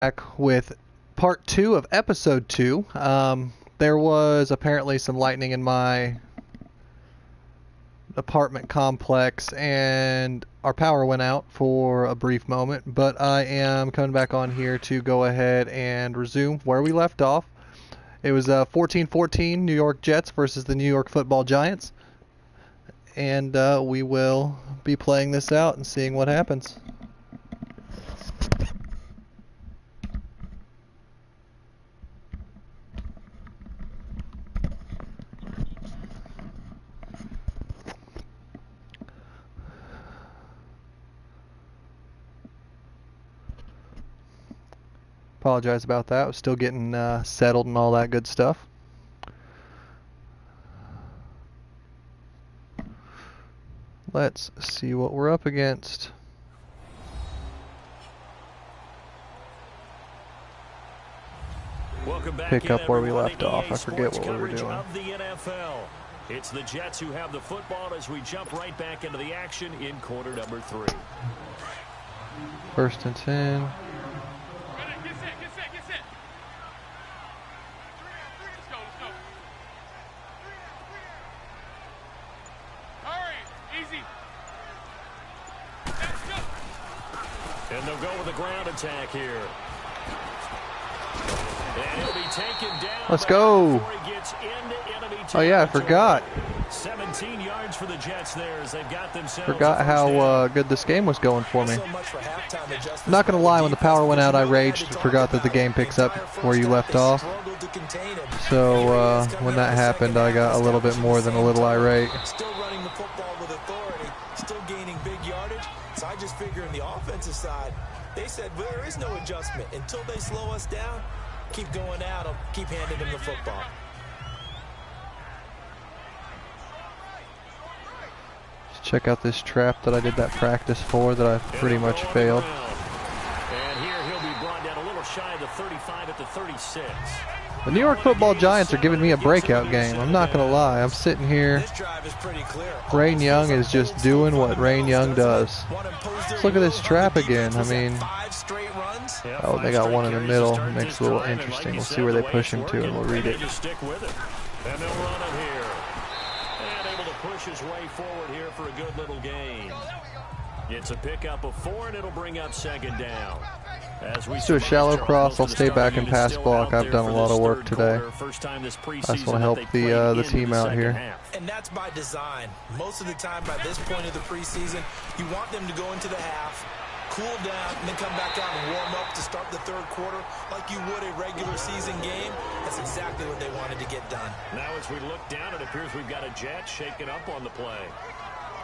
Back with part 2 of episode 2. There was apparently some lightning in my apartment complex and our power went out for a brief moment, but I am coming back on here to go ahead and resume where we left off. It was 14-14 New York Jets versus the New York Football Giants, and we will be playing this out and seeing what happens. Apologize about that. I was still getting settled and all that good stuff. Let's see what we're up against. Welcome back. Pick up where we left off. I forget what we were doing. Of the NFL. It's the Jets who have the football as we jump right back into the action in quarter number 3. 1st and 10. And they'll go with a ground attack here. And he'll be taken down. Let's go. He gets into enemy territory. Oh yeah, I forgot. 17 yards for the Jets there as they've got themselves. Forgot how good this game was going for me. I'm not gonna lie, when the power went out, I raged and forgot that the game picks up where you left off. So when that happened, I got a little bit more than a little irate. Still running the football with authority, still gaining big yardage. So I just figure on the offensive side, they said, well, there is no adjustment. Until they slow us down, keep going at them, keep handing them the football. Let's check out this trap that I did that practice for that I pretty much failed. And here he'll be brought down a little shy of the 35 at the 36. The New York Football Giants are giving me a breakout game. I'm not going to lie. I'm sitting here. Raine Young is just doing what Raine Young does. Let's look at this trap again. I mean, oh, they got one in the middle. It makes it a little interesting. We'll see where they push him to, and we'll read it. And they'll run it here. And able to push his way forward here for a good little gain. It's a pickup of 4, and it'll bring up 2nd down. Let's do a shallow cross. I'll stay back and pass block. I've done a lot of work today. I just want to help the team out here. And that's by design. Most of the time by this point of the preseason, you want them to go into the half, cool down, and then come back out and warm up to start the 3rd quarter like you would a regular season game. That's exactly what they wanted to get done. Now as we look down, it appears we've got a Jet shaking up on the play.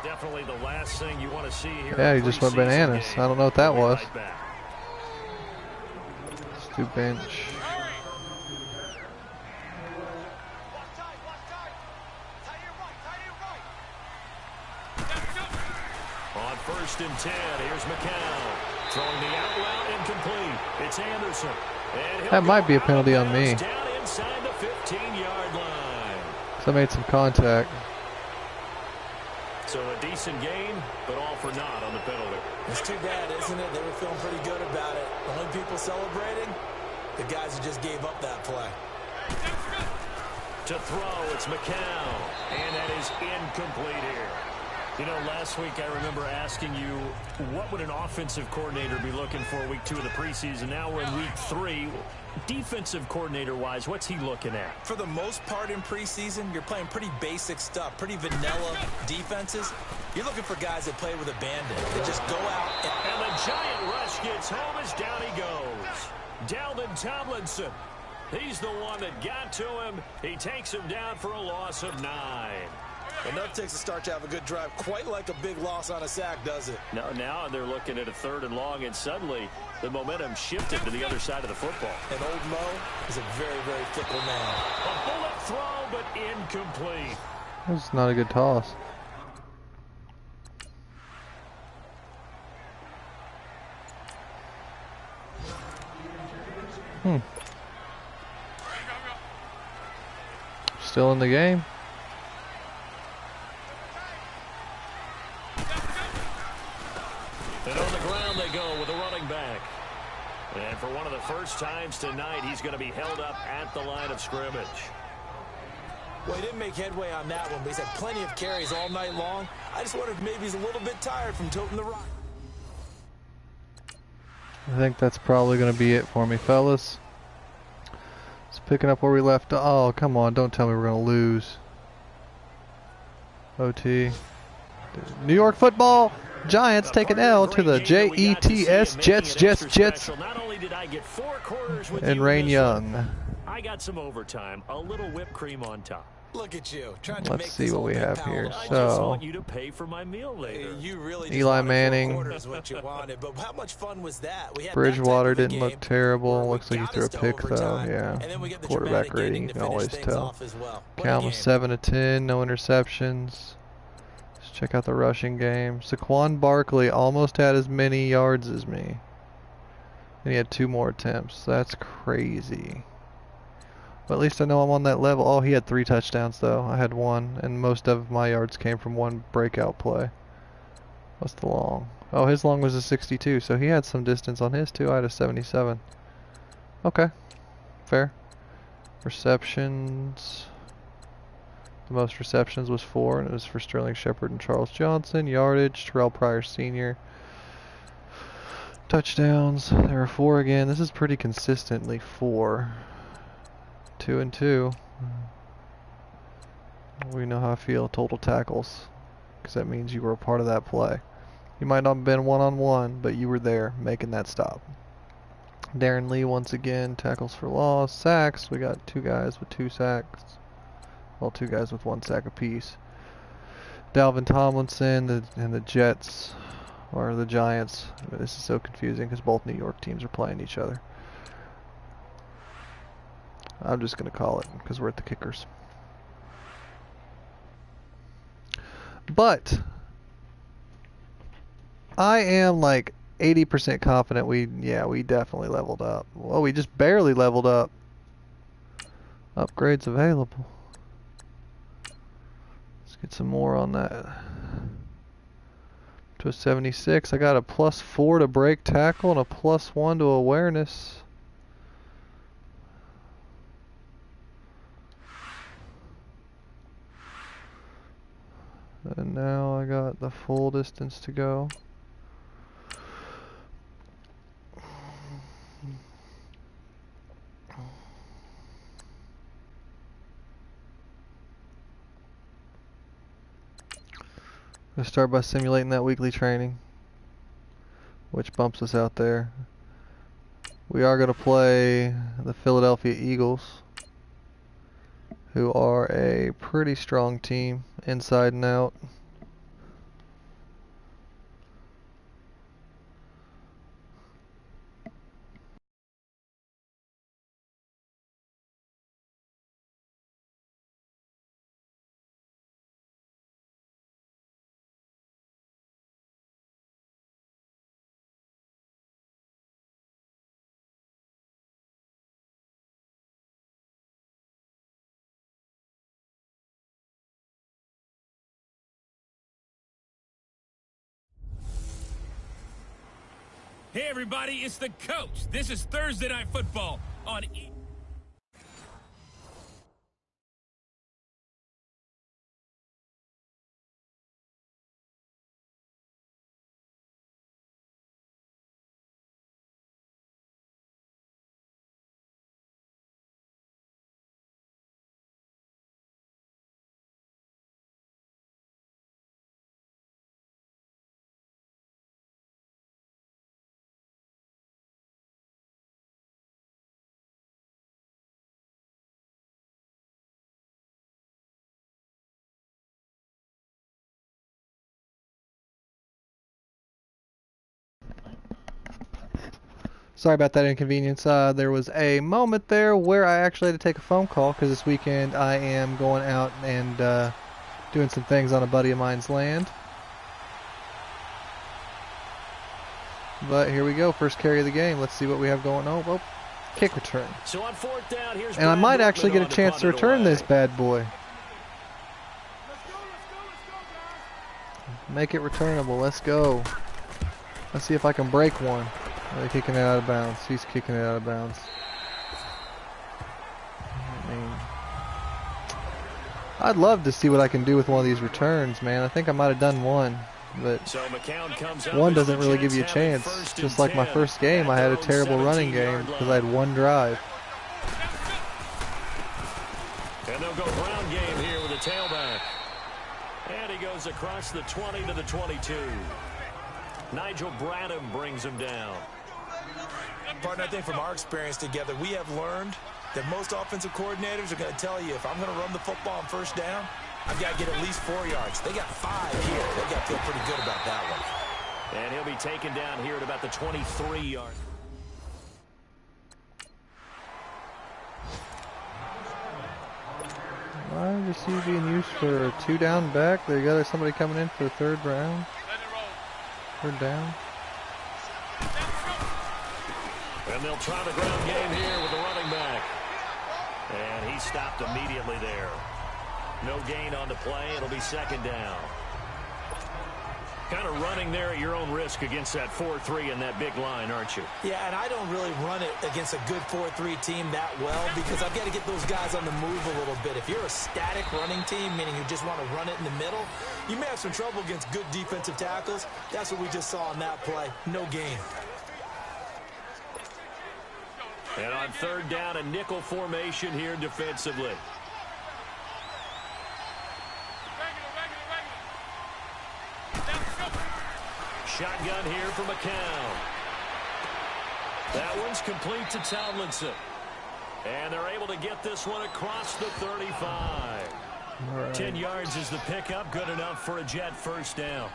Definitely the last thing you want to see here. Yeah, he just went bananas. I don't know what that was. Let's do bench. On 1st and 10, here's McCown. Throwing the out route incomplete. It's Anderson. That might be a penalty on me. Down inside the 15-yard line. So I made some contact. So a decent gain, but all for naught on the penalty. It's too bad, isn't it? They were feeling pretty good about it. The only people celebrating, the guys who just gave up that play. To throw, it's McCown. And that is incomplete here. You know, last week I remember asking you, what would an offensive coordinator be looking for week 2 of the preseason? Now we're in week 3. Defensive coordinator-wise, what's he looking at? For the most part in preseason, you're playing pretty basic stuff, pretty vanilla defenses. You're looking for guys that play with abandon. They just go out. And the giant rush gets home as down he goes. Dalvin Tomlinson. He's the one that got to him. He takes him down for a loss of 9. Enough takes a start to have a good drive. Quite like a big loss on a sack, does it? No, now they're looking at a 3rd and long, and suddenly the momentum shifted to the other side of the football. And old Mo is a very, very fickle man. A bullet throw, but incomplete. That's not a good toss. Still in the game. And on the ground they go with a running back. And for one of the first times tonight he's going to be held up at the line of scrimmage. Well, he didn't make headway on that one, but he's had plenty of carries all night long. I just wonder if maybe he's a little bit tired from toting the rock. I think that's probably going to be it for me, fellas. Just picking up where we left. Oh, come on. Don't tell me we're going to lose. OT. New York football. Giants take an L to the Jets, Jets. And Raine Young. I got some overtime, a little whipped cream on top. Look at you. Let's see what we have here. I just So, want you to pay for my meal later. You really Eli Manning. What you wanted, but how much fun was that? We had Bridgewater that type of didn't game look terrible. where we Looks like he got threw a us to pick though. overtime, Yeah. and then we get the Quarterback dramatic rating, ending you to can always finish things tell. off as well. What a Count was game. 7 of 10, no interceptions. Let's check out the rushing game. Saquon Barkley almost had as many yards as me. And he had 2 more attempts. That's crazy. But at least I know I'm on that level. Oh, he had 3 touchdowns though. I had 1, and most of my yards came from 1 breakout play. What's the long? Oh, his long was a 62, so he had some distance on his too. I had a 77. Okay, fair. Receptions. The most receptions was 4, and it was for Sterling Shepard and Charles Johnson. Yardage, Terrell Pryor Sr. Touchdowns, there were 4 again. This is pretty consistently 4. 2 and 2. We know how I feel. Total tackles, because that means you were a part of that play. You might not have been one-on-one, but you were there making that stop. Darren Lee once again, tackles for loss. Sacks, we got 2 guys with 2 sacks. Well, 2 guys with 1 sack apiece. Dalvin Tomlinson and the Jets, or the Giants. This is so confusing because both New York teams are playing each other. I'm just going to call it because we're at the kickers. But I am like 80% confident we definitely leveled up. Well, we just barely leveled up. Upgrades available. Let's get some more on that. To a 76. I got a +4 to break tackle and a +1 to awareness. And now I got the full distance to go. I'm gonna start by simulating that weekly training, which bumps us out there. We are going to play the Philadelphia Eagles, who are a pretty strong team, inside and out. Hey everybody, it's the coach. This is Thursday Night Football on Sorry about that inconvenience. There was a moment there where I actually had to take a phone call because this weekend I am going out and doing some things on a buddy of mine's land. But here we go, first carry of the game. Let's see what we have going on. Oh, kick return. So on 4th down, here's And I might actually get a chance to return this bad boy. Make it returnable. Let's go. Let's see if I can break one. They're kicking it out of bounds. He's kicking it out of bounds. I mean, I'd love to see what I can do with one of these returns, man. I think I might have done one, but So one doesn't really give you a chance. Just like my first game, I had a terrible running game because I had one drive. And they'll go ground game here with a tailback. And he goes across the 20 to the 22. Nigel Bradham brings him down. Partner, I think from our experience together, we have learned that most offensive coordinators are going to tell you, if I'm going to run the football on first down, I've got to get at least 4 yards. They got 5 here. They got to feel pretty good about that one. And he'll be taken down here at about the 23-yard. Why is he being used for a 2-down back? They got somebody coming in for a third down. And they'll try the ground game here with the running back. And he stopped immediately there. No gain on the play. It'll be second down. Kind of running there at your own risk against that 4-3 and that big line, aren't you? Yeah, and I don't really run it against a good 4-3 team that well because I've got to get those guys on the move a little bit. If you're a static running team, meaning you just want to run it in the middle, you may have some trouble against good defensive tackles. That's what we just saw on that play. No gain. And on third down, a nickel formation here defensively. Shotgun here for McCown. That one's complete to Tomlinson. And they're able to get this one across the 35. Right. 10 yards is the pickup. Good enough for a Jet first down.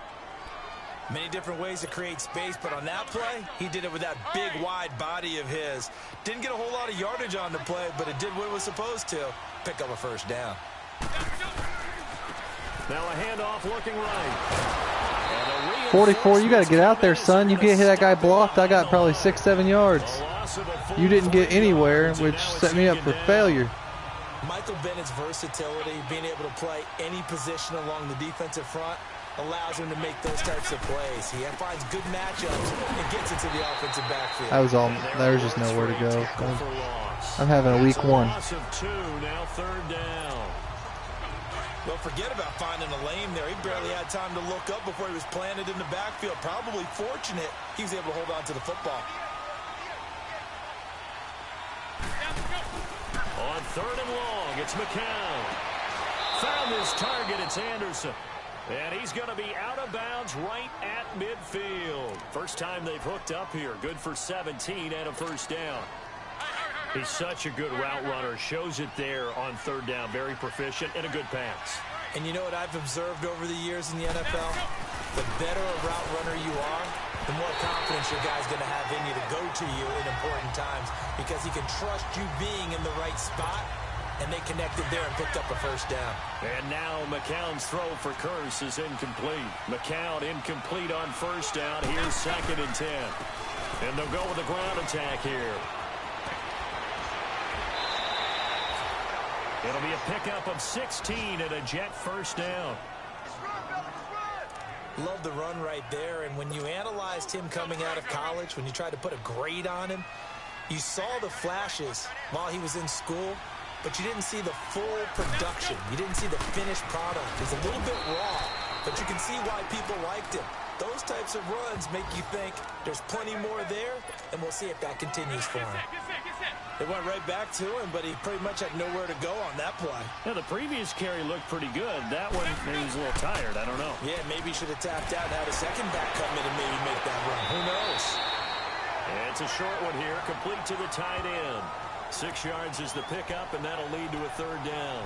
Many different ways to create space, but on that play, he did it with that big, wide body of his. Didn't get a whole lot of yardage on the play, but it did what it was supposed to. Pick up a first down. Now a handoff looking right. 44, you got to get out there, son. You can't hit that guy blocked. I got probably 6-7 yards. You didn't get anywhere, which set me up for failure. Michael Bennett's versatility, being able to play any position along the defensive front, allows him to make those types of plays. He finds good matchups and gets into the offensive backfield. That was all. There was just nowhere to go. I'm having a week one. Loss of 2, now third down. Well, forget about finding a lane there. He barely had time to look up before he was planted in the backfield. Probably fortunate he was able to hold on to the football. On third and long, it's McCown. Found his target, it's Anderson. And he's going to be out of bounds right at midfield. First time they've hooked up here. Good for 17 and a first down. He's such a good route runner. Shows it there on third down. Very proficient and a good pass. And you know what I've observed over the years in the NFL? The better a route runner you are, the more confidence your guy's going to have in you to go to you in important times because he can trust you being in the right spot, and they connected there and picked up a first down. And now McCown's throw for Curse is incomplete. McCown incomplete on first down. Here's second and 10. And they'll go with a ground attack here. It'll be a pickup of 16 and a Jet first down. Love the run right there, and when you analyzed him coming out of college, when you tried to put a grade on him, you saw the flashes while he was in school, but you didn't see the full production. You didn't see the finished product. It was a little bit raw, but you can see why people liked him. Those types of runs make you think there's plenty more there, and we'll see if that continues for him. They went right back to him, but he pretty much had nowhere to go on that play. Yeah, the previous carry looked pretty good. That one, maybe he's a little tired. I don't know. Yeah, maybe he should have tapped out and had a second back come in and maybe make that run. Who knows? And it's a short one here, complete to the tight end. 6 yards is the pickup, and that'll lead to a third down.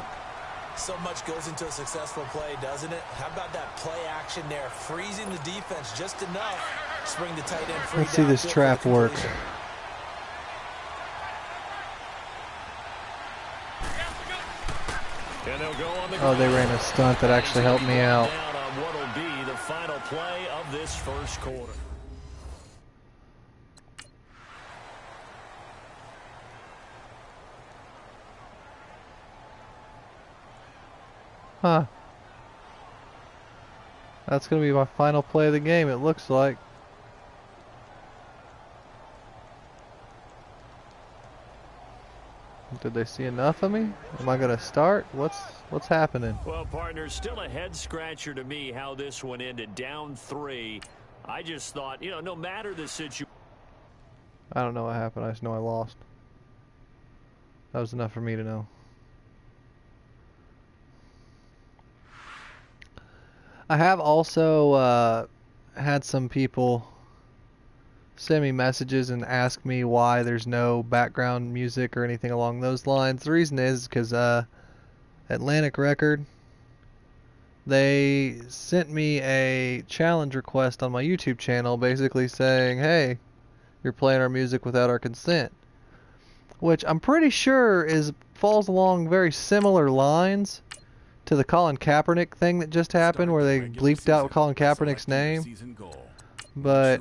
So much goes into a successful play, doesn't it? How about that play action there? Freezing the defense just enough to bring the tight end free. Let's see this trap work. Oh, they ran a stunt that actually helped me out. On what will be the final play of this first quarter. Huh. That's going to be my final play of the game, it looks like. Did they see enough of me? Am I gonna start? What's happening? Well, partner, still a head scratcher to me how this one ended, down 3. I just thought, you know, no matter the situation. I don't know what happened. I just know I lost. That was enough for me to know. I have also had some people send me messages and ask me why there's no background music or anything along those lines. The reason is because Atlantic Record, they sent me a challenge request on my YouTube channel basically saying, hey, you're playing our music without our consent. Which I'm pretty sure falls along very similar lines to the Colin Kaepernick thing that just happened where they bleeped out Colin Kaepernick's name. But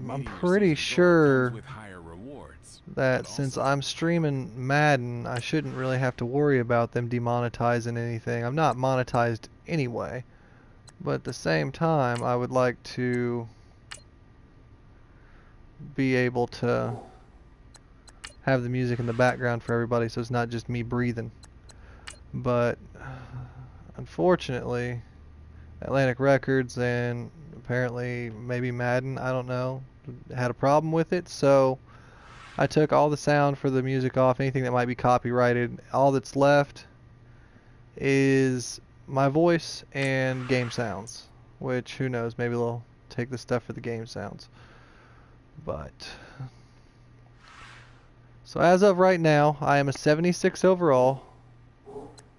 I'm pretty sure that since I'm streaming Madden, I shouldn't really have to worry about them demonetizing anything. I'm not monetized anyway. But at the same time, I would like to be able to have the music in the background for everybody so it's not just me breathing. But unfortunately, Atlantic Records and apparently maybe Madden, I don't know, had a problem with it, so I took all the sound for the music off, anything that might be copyrighted. All that's left is my voice and game sounds, which who knows, maybe they'll take the stuff for the game sounds. But so as of right now, I am a 76 overall.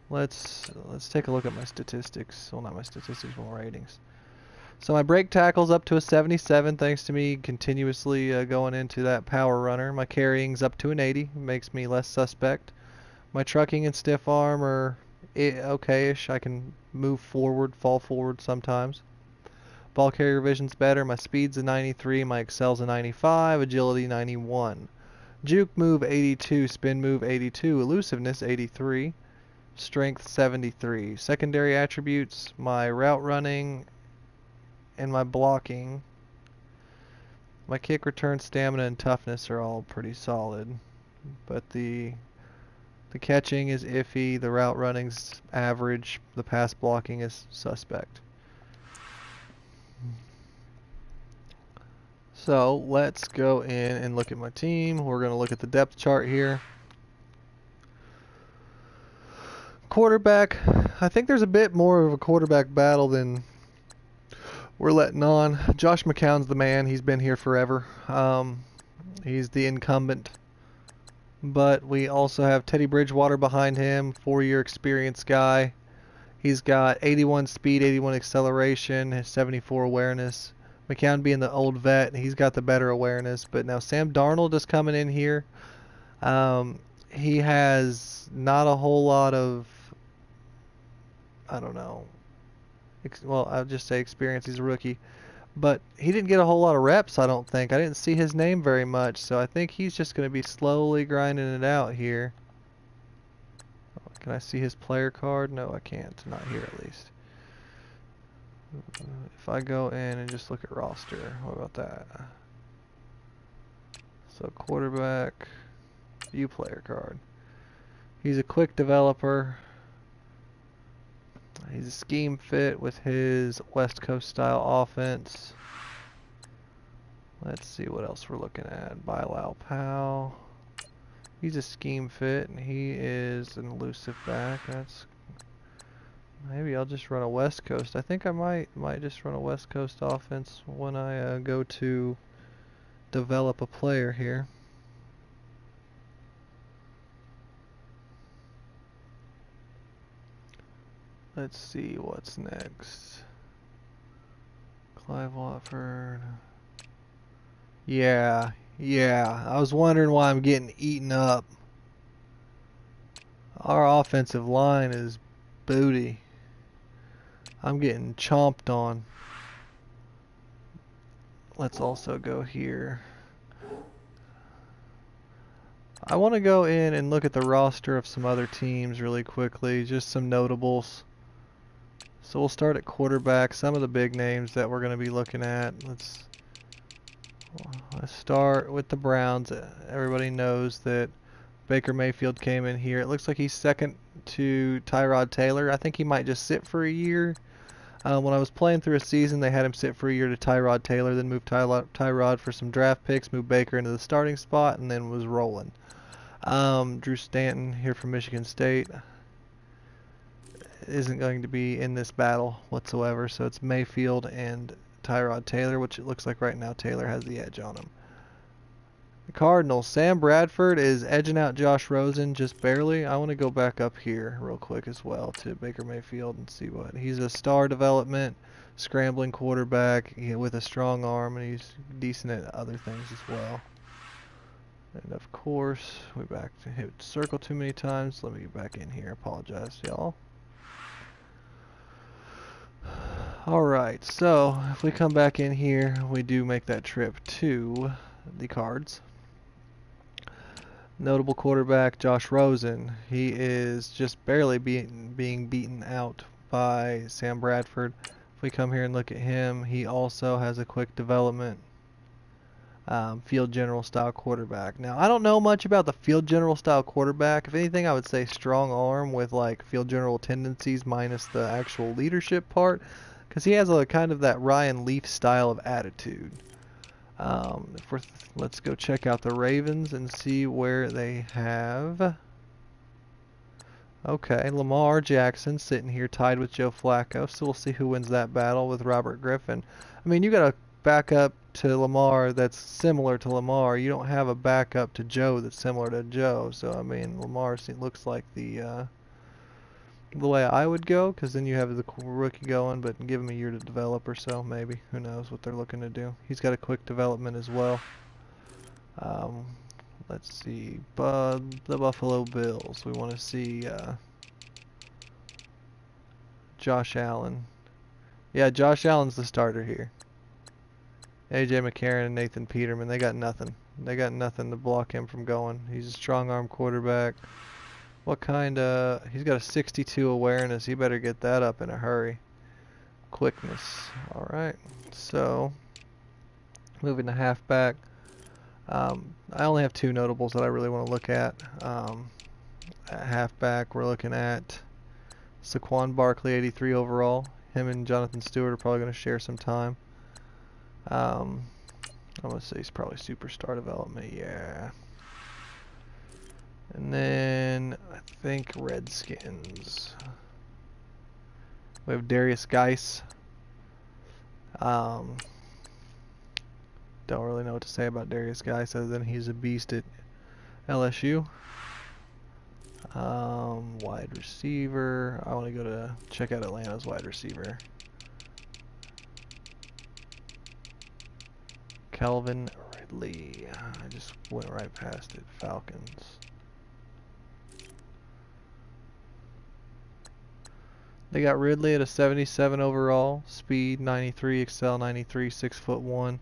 Let's take a look at my statistics. Well, not my statistics, but my ratings. So my break tackle's up to a 77 thanks to me continuously going into that power runner. My carrying's up to an 80, makes me less suspect. My trucking and stiff arm are okay-ish. I can move forward, fall forward sometimes. Ball carrier vision's better. My speed's a 93, my excel's a 95, agility 91. Juke move 82, spin move 82, elusiveness 83. Strength 73. Secondary attributes, my route running and my blocking. My kick return, stamina, and toughness are all pretty solid. But the catching is iffy, the route running's average, the pass blocking is suspect. So let's go in and look at my team. We're going to look at the depth chart here. Quarterback, I think there's a bit more of a quarterback battle than we're letting on. Josh McCown's the man. He's been here forever. He's the incumbent. But we also have Teddy Bridgewater behind him, 4-year experience guy. He's got 81 speed, 81 acceleration, 74 awareness. McCown being the old vet, he's got the better awareness. But now Sam Darnold is coming in here. He has not a whole lot of, I don't know, well, I'll just say experience. He's a rookie. But he didn't get a whole lot of reps, I don't think. I didn't see his name very much, so I think he's just going to be slowly grinding it out here. Can I see his player card? No, I can't. Not here, at least. If I go in and just look at roster, what about that? So quarterback, view player card. He's a quick developer. He's a scheme fit with his West Coast style offense. Let's see what else we're looking at. Bilal Powell. He's a scheme fit and he is an elusive back. Maybe I'll just run a West Coast. I think I might just run a West Coast offense when I go to develop a player here. Let's see what's next. Clive Watford. Yeah. I was wondering why I'm getting eaten up. Our offensive line is booty. I'm getting chomped on. Let's also go here. I want to go in and look at the roster of some other teams really quickly, just some notables. So we'll start at quarterback, some of the big names that we're going to be looking at. Let's start with the Browns. Everybody knows that Baker Mayfield came in here. It looks like he's second to Tyrod Taylor. I think he might just sit for a year. When I was playing through a season, they had him sit for a year to Tyrod Taylor, then moved Tyrod for some draft picks, moved Baker into the starting spot, and then was rolling. Drew Stanton here from Michigan State isn't going to be in this battle whatsoever, so it's Mayfield and Tyrod Taylor, which it looks like right now Taylor has the edge on him. The Cardinals, Sam Bradford is edging out Josh Rosen just barely. I want to go back up here real quick as well to Baker Mayfield and see what. He's a star development, scrambling quarterback with a strong arm, and he's decent at other things as well. And of course, we back to hit circle too many times. Let me get back in here. Apologize, y'all. Alright, so if we come back in here, we do make that trip to the cards. Notable quarterback Josh Rosen. He is just barely being beaten out by Sam Bradford. If we come here and look at him, he also has a quick development field general style quarterback. Now, I don't know much about the field general style quarterback. If anything, I would say strong arm with like field general tendencies minus the actual leadership part, because he has a kind of that Ryan Leaf style of attitude. Let's go check out the Ravens and see where they have. Okay, Lamar Jackson sitting here tied with Joe Flacco, so we'll see who wins that battle with Robert Griffin. I mean, you got a backup to Lamar that's similar to Lamar. You don't have a backup to Joe that's similar to Joe, so I mean, Lamar looks like the way I would go, because then you have the rookie going, but give him a year to develop or so, maybe. Who knows what they're looking to do. He's got a quick development as well. Let's see. The Buffalo Bills. We want to see Josh Allen. Yeah, Josh Allen's the starter here. A.J. McCarron and Nathan Peterman, they got nothing. They got nothing to block him from going. He's a strong arm quarterback. What kind of... He's got a 62 awareness. He better get that up in a hurry. Quickness. Alright. So, moving to halfback. I only have two notables that I really want to look at. At halfback, we're looking at Saquon Barkley, 83 overall. Him and Jonathan Stewart are probably going to share some time. I'm going to say he's probably superstar development. Yeah. And then I think Redskins. We have Darius Geis. Don't really know what to say about Darius Geis other than he's a beast at LSU. Wide receiver. I want to go to check out Atlanta's wide receiver. Calvin Ridley. I just went right past it. Falcons. They got Ridley at a 77 overall, speed 93, excel 93, 6'1".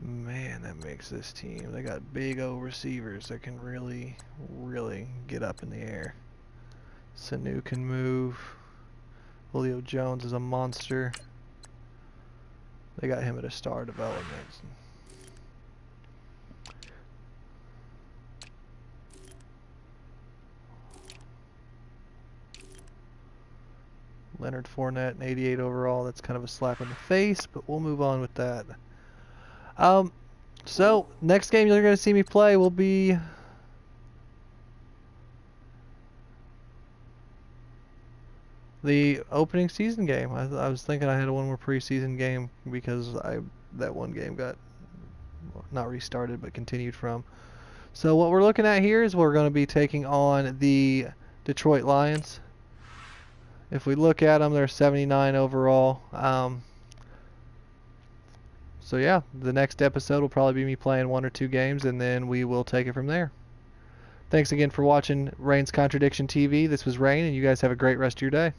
Man, that makes this team. They got big old receivers that can really, really get up in the air. Sanu can move. Julio Jones is a monster. They got him at a star development. Leonard Fournette, an 88 overall. That's kind of a slap in the face, but we'll move on with that. So, next game you're going to see me play will be the opening season game. I was thinking I had one more preseason game because that one game got not restarted but continued from. So what we're looking at here is we're going to be taking on the Detroit Lions. If we look at them, they're 79 overall. So yeah, the next episode will probably be me playing one or two games, and then we will take it from there. Thanks again for watching Raine's Contradiction TV. This was Raine, and you guys have a great rest of your day.